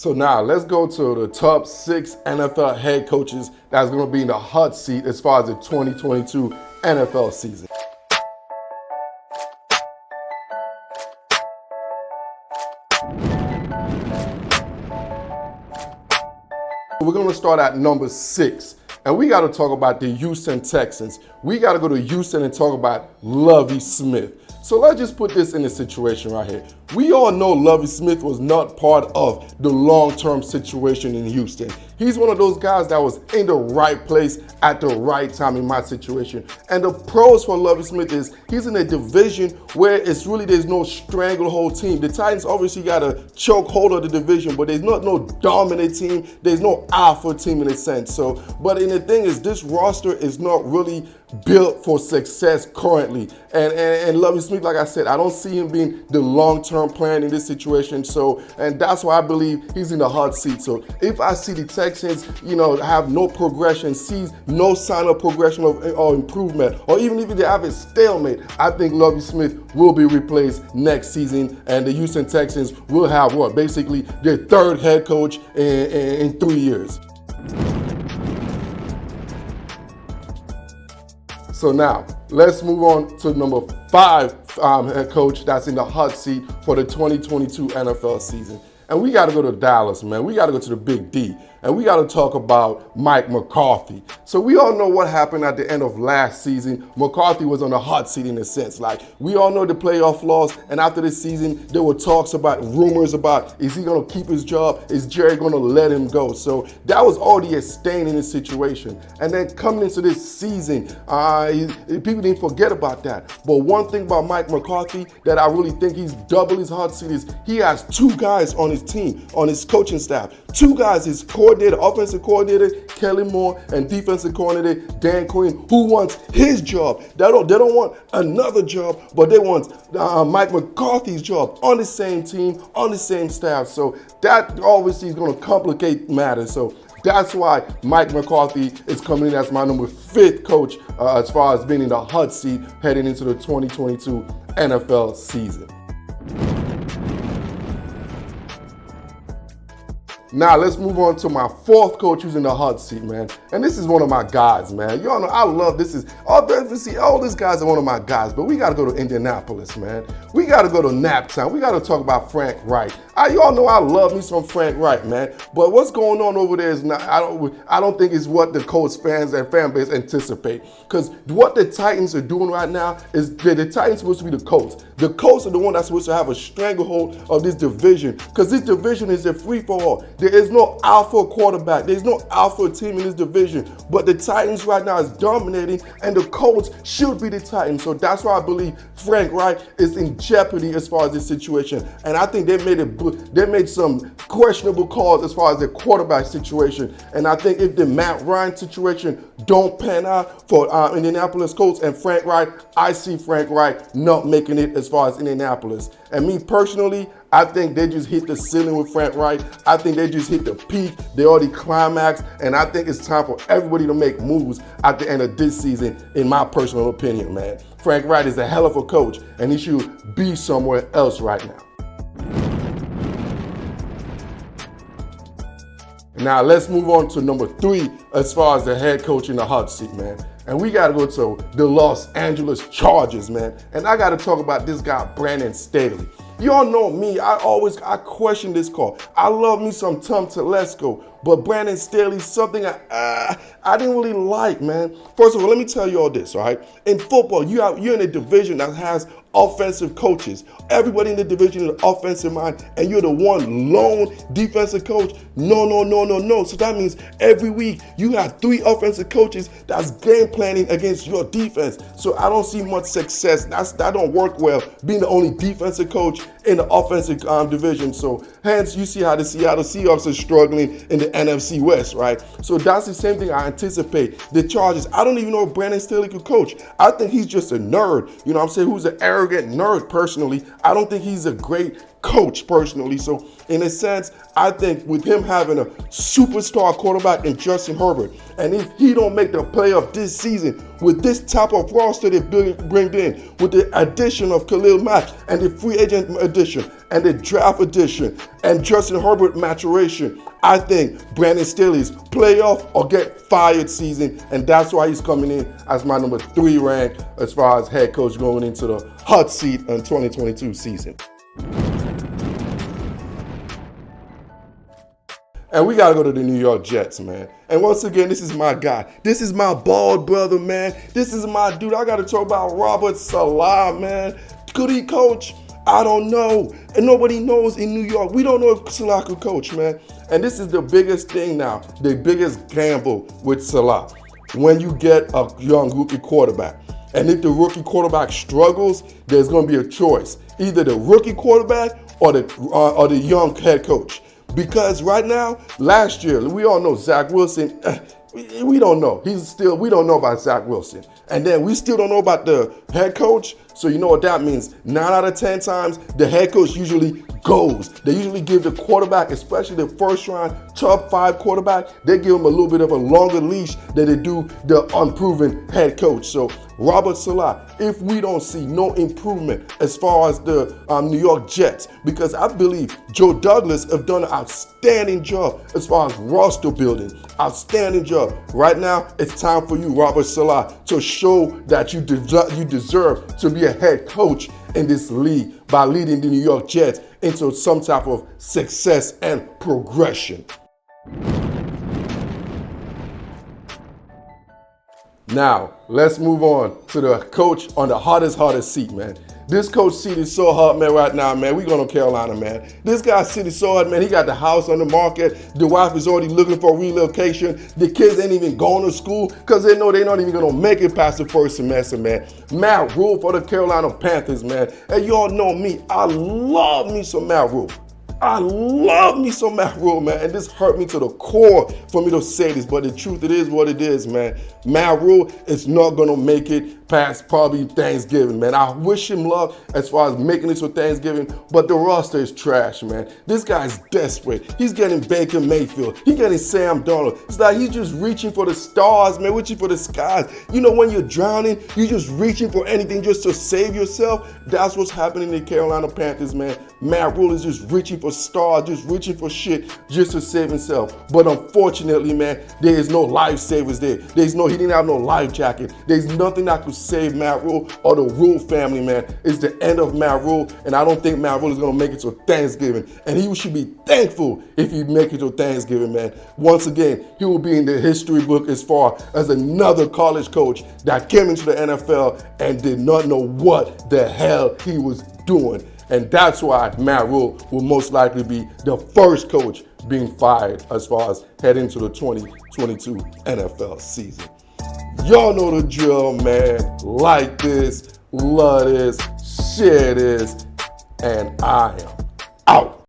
So now let's go to the top 6 NFL head coaches that's going to be in the hot seat as far as the 2022 NFL season. We're going to start at number 6. And we got to talk about the Houston Texans. We got to go to Houston and talk about Lovie Smith. So let's just put this in the situation right here. We all know Lovie Smith was not part of the long-term situation in Houston. He's one of those guys that was in the right place at the right time in my situation. And the pros for Lovie Smith is he's in a division where it's really there's no stranglehold team. The Titans obviously got a chokehold of the division, but there's not no dominant team. There's no alpha team in a sense. So, but the thing is, this roster is not really built for success currently. And Lovie Smith, like I said, I don't see him being the long-term plan in this situation. So, and that's why I believe he's in the hot seat. So if I see the Texans, have no progression, sees no sign of progression or improvement, or even if they have a stalemate, I think Lovie Smith will be replaced next season, and the Houston Texans will have basically their third head coach in 3 years. So now, let's move on to number 5 head coach that's in the hot seat for the 2022 NFL season. And we got to go to Dallas, man. We got to go to the Big D. And we got to talk about Mike McCarthy. So we all know what happened at the end of last season. McCarthy was on the hot seat in a sense. Like, we all know the playoff flaws. And after this season, there were talks about, rumors about, is he going to keep his job? Is Jerry going to let him go? So that was already a stain in the situation. And then coming into this season, people didn't forget about that. But one thing about Mike McCarthy that I really think he's double his hot seat is he has 2 guys on his team, on his coaching staff. 2 guys, his coordinator, offensive coordinator, Kelly Moore, and defensive coordinator, Dan Quinn, who wants his job. They don't want another job, but they want Mike McCarthy's job on the same team, on the same staff. So that obviously is going to complicate matters. So that's why Mike McCarthy is coming in as my number 5th coach as far as being in the hot seat heading into the 2022 NFL season. Now let's move on to my 4th coach who's in the hot seat, man. And this is one of my guys, man. Y'all know I love this. All these guys are one of my guys, but we got to go to Indianapolis, man. We got to go to Naptown. We got to talk about Frank Reich. Y'all know I love me some Frank Reich, man. But what's going on over there is not. I don't think it's what the Colts fans and fan base anticipate. Because what the Titans are doing right now is the Titans supposed to be the Colts. The Colts are the one that's supposed to have a stranglehold of this division. Because this division is a free-for-all. There is no alpha quarterback. There's no alpha team in this division. But the Titans right now is dominating, and the Colts should be the Titans. So that's why I believe Frank Reich is in jeopardy as far as this situation. And I think they made some questionable calls as far as the quarterback situation. And I think if the Matt Ryan situation don't pan out for Indianapolis Colts and Frank Reich, I see Frank Reich not making it as far as Indianapolis. And me personally, I think they just hit the ceiling with Frank Reich. I think they just hit the peak. They already climaxed. And I think it's time for everybody to make moves at the end of this season, in my personal opinion, man. Frank Reich is a hell of a coach, and he should be somewhere else right now. Now let's move on to number 3 as far as the head coach in the hot seat, man. And we got to go to the Los Angeles Chargers, man. And I got to talk about this guy, Brandon Staley. Y'all know me, I question this call. I love me some Tom Telesco, but Brandon Staley's something I didn't really like, man. First of all, let me tell you all this, all right? In football, you're in a division that has offensive coaches. Everybody in the division is offensive mind, and you're the one lone defensive coach. No. So that means every week you have 3 offensive coaches that's game planning against your defense. So I don't see much success. That don't work well, being the only defensive coach in the offensive division. So hence you see how the Seattle Seahawks are struggling in the NFC West, right? So that's the same thing I anticipate. The Chargers, I don't even know if Brandon Staley could coach. I think he's just a nerd, you know what I'm saying, who's an arrogant nerd personally. I don't think he's a great coach personally. So in a sense, I think with him having a superstar quarterback in Justin Herbert, and if he don't make the playoff this season with this type of roster they bring in, with the addition of Khalil Mack and the free agent addition and the draft addition and Justin Herbert maturation, I think Brandon Staley's playoff or get fired season, and that's why he's coming in as my number 3 rank as far as head coach going into the hot seat in 2022 season. And we got to go to the New York Jets, man. And once again, this is my guy. This is my bald brother, man. This is my dude. I got to talk about Robert Saleh, man. Could he coach? I don't know. And nobody knows in New York. We don't know if Saleh could coach, man. And this is the biggest thing now, the biggest gamble with Saleh. When you get a young rookie quarterback. And if the rookie quarterback struggles, there's going to be a choice. Either the rookie quarterback or the young head coach. Because right now, last year, we all know Zach Wilson, we don't know. We don't know about Zach Wilson. And then we still don't know about the head coach. So you know what that means. 9 out of 10 times, the head coach usually goes. They usually give the quarterback, especially the first round, top 5 quarterback, they give him a little bit of a longer leash than they do the unproven head coach. So Robert Saleh, if we don't see no improvement as far as the New York Jets, because I believe Joe Douglas have done an outstanding job as far as roster building, outstanding job. Right now, it's time for you, Robert Saleh, to show that you deserve to be a head coach in this league by leading the New York Jets into some type of success and progression. Now, let's move on to the coach on the hottest seat, man. This coach seat is so hot, man, right now, man. We going to Carolina, man. This guy's seat is so hot, man. He got the house on the market. The wife is already looking for relocation. The kids ain't even going to school because they know they're not even going to make it past the first semester, man. Matt Rule for the Carolina Panthers, man. And you all know me. I love me some Matt Rule. I love me some Matt Rule, man, and this hurt me to the core for me to say this, but the truth, it is what it is, man. Matt Rule is not going to make it past probably Thanksgiving, man. I wish him luck as far as making it to Thanksgiving, but the roster is trash, man. This guy's desperate. He's getting Baker Mayfield. He's getting Sam Darnold. It's like he's just reaching for the stars, man, reaching for the skies. You know, when you're drowning, you're just reaching for anything just to save yourself. That's what's happening in the Carolina Panthers, man. Matt Rule is just reaching for stars, just reaching for shit just to save himself. But unfortunately, man, there is no lifesavers there. He didn't have no life jacket. There's nothing that could save Matt Rule or the Rule family, man. It's the end of Matt Rule, and I don't think Matt Rule is going to make it to Thanksgiving. And he should be thankful if he make it to Thanksgiving, man. Once again, he will be in the history book as far as another college coach that came into the NFL and did not know what the hell he was doing. And that's why Matt Rule will most likely be the first coach being fired as far as heading to the 2022 NFL season. Y'all know the drill, man. Like this, love this, share this, and I am out.